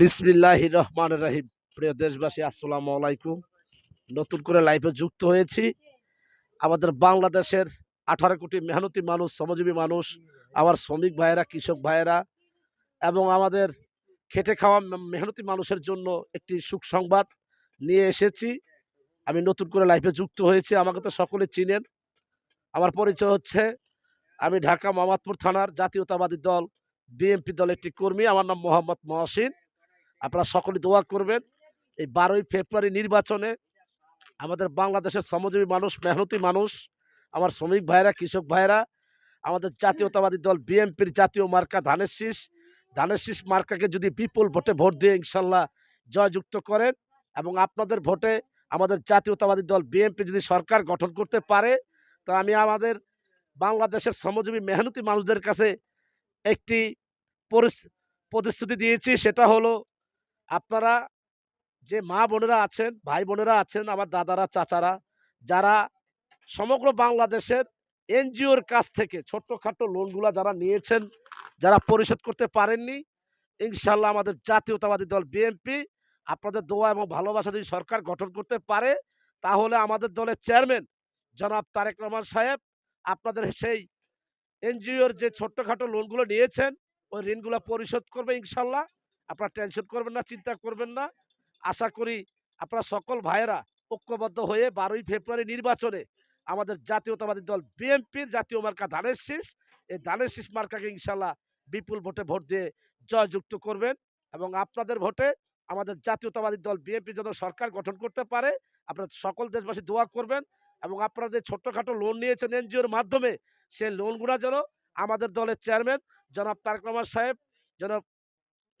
বিসমিল্লাহির রহমানির রহিম। প্রিয় দেশবাসী, আসসালামু আলাইকুম। নতুন করে লাইভে যুক্ত হয়েছি। আমাদের বাংলাদেশের 18 কোটি মেহনতি মানুষ, শ্রমজীবী মানুষ, আমার শ্রমিক ভাইয়েরা, কৃষক ভাইয়েরা এবং আমাদের খেটে খাওয়া মেহনতি মানুষের জন্য একটি সুসংবাদ নিয়ে এসেছি। আমি নতুন করে লাইভে যুক্ত হয়েছি। আমাকে তো সকলে চিনেন। আমার পরিচয় হচ্ছে, আমি ঢাকা মোহাম্মদপুর থানার জাতীয়তাবাদী দল বিএনপি দলের একটি কর্মী। আমার নাম মোহাম্মদ মহসিন। আপনারা সকলে দোয়া করবেন। এই 12ই ফেব্রুয়ারি নির্বাচনে আমাদের বাংলাদেশের শ্রমজীবী মানুষ, মেহনতি মানুষ, আমার শ্রমিক ভাইরা, কৃষক ভাইরা আমাদের জাতীয়তাবাদী দল বিএনপির জাতীয় মার্কা ধানের শীষ, ধানের শীষ মার্কাকে যদি বিপুল ভোটে ভোট দিয়ে ইনশাল্লাহ জয়যুক্ত করেন এবং আপনাদের ভোটে আমাদের জাতীয়তাবাদী দল বিএনপি যদি সরকার গঠন করতে পারে, তো আমি আমাদের বাংলাদেশের শ্রমজীবী মেহনতি মানুষদের কাছে একটি প্রতিশ্রুতি দিয়েছি। সেটা হলো, আপনারা যে মা বোনেরা আছেন, ভাই বোনেরা আছেন, আমার দাদারা, চাচারা, যারা সমগ্র বাংলাদেশের এনজিওর কাছ থেকে ছোট্টখাটো লোনগুলা যারা নিয়েছেন, যারা পরিশোধ করতে পারেননি, ইনশাল্লাহ আমাদের জাতীয়তাবাদী দল বিএনপি আপনাদের দোয়া এবং ভালোবাসা যদি সরকার গঠন করতে পারে, তাহলে আমাদের দলের চেয়ারম্যান জনাব তারেক রহমান সাহেব আপনাদের সেই এনজিওর যে ছোট্টখাটো লোনগুলো নিয়েছেন, ওই ঋণগুলো পরিশোধ করবে ইনশাল্লাহ। আপনারা টেনশন করবেন না, চিন্তা করবেন না। আশা করি আপনারা সকল ভাইয়েরা ঐক্যবদ্ধ হয়ে 12ই ফেব্রুয়ারি নির্বাচনে আমাদের জাতীয়তাবাদী দল বিএনপির জাতীয় মার্কা ধানের শীষ, এই ধানের শীষ মার্কাকে ইনশাল্লাহ বিপুল ভোটে ভোট দিয়ে জয়যুক্ত করবেন এবং আপনাদের ভোটে আমাদের জাতীয়তাবাদী দল বিএনপি যেন সরকার গঠন করতে পারে, আপনারা সকল দেশবাসী দোয়া করবেন এবং আপনারা যে ছোট্টখাটো লোন নিয়েছেন এনজিওর মাধ্যমে, সেই লোনগুলো যেন আমাদের দলের চেয়ারম্যান জনাব তারেক রহমান সাহেব যেন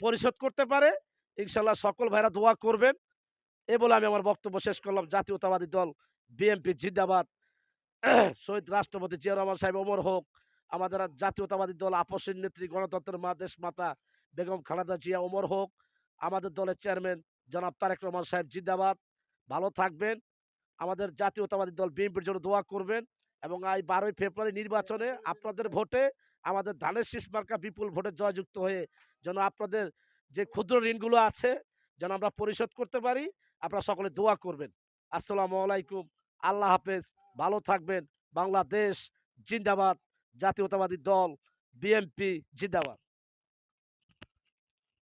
পরিশোধ করতে পারে। ইনশাল্লাহ সকল ভাইরা দোয়া করবেন। এ বলে আমি আমার বক্তব্য শেষ করলাম। জাতীয়তাবাদী দল বিএনপি জিন্দাবাদ। শহীদ রাষ্ট্রপতি জিয়া রহমান সাহেব অমর হোক। আমাদের জাতীয়তাবাদী দল আপসীন নেত্রী, গণতন্ত্রের মা, দেশ মাতা বেগম খালেদা জিয়া অমর হোক। আমাদের দলের চেয়ারম্যান জনাব তারেক রহমান সাহেব জিন্দাবাদ। ভালো থাকবেন। আমাদের জাতীয়তাবাদী দল বিএনপির জন্য দোয়া করবেন এবং এই 12ই ফেব্রুয়ারি নির্বাচনে আপনাদের ভোটে আমাদের ধানের শীষ মার্কা বিপুল ভোটে জয়যুক্ত হয়ে যেন আপনাদের যে ক্ষুদ্র ঋণগুলো আছে যেন আমরা পরিশোধ করতে পারি। আপনারা সকলে দোয়া করবেন। আসসালামু আলাইকুম। আল্লাহ হাফেজ। ভালো থাকবেন। বাংলাদেশ জিন্দাবাদ। জাতীয়তাবাদী দল বিএনপি জিন্দাবাদ।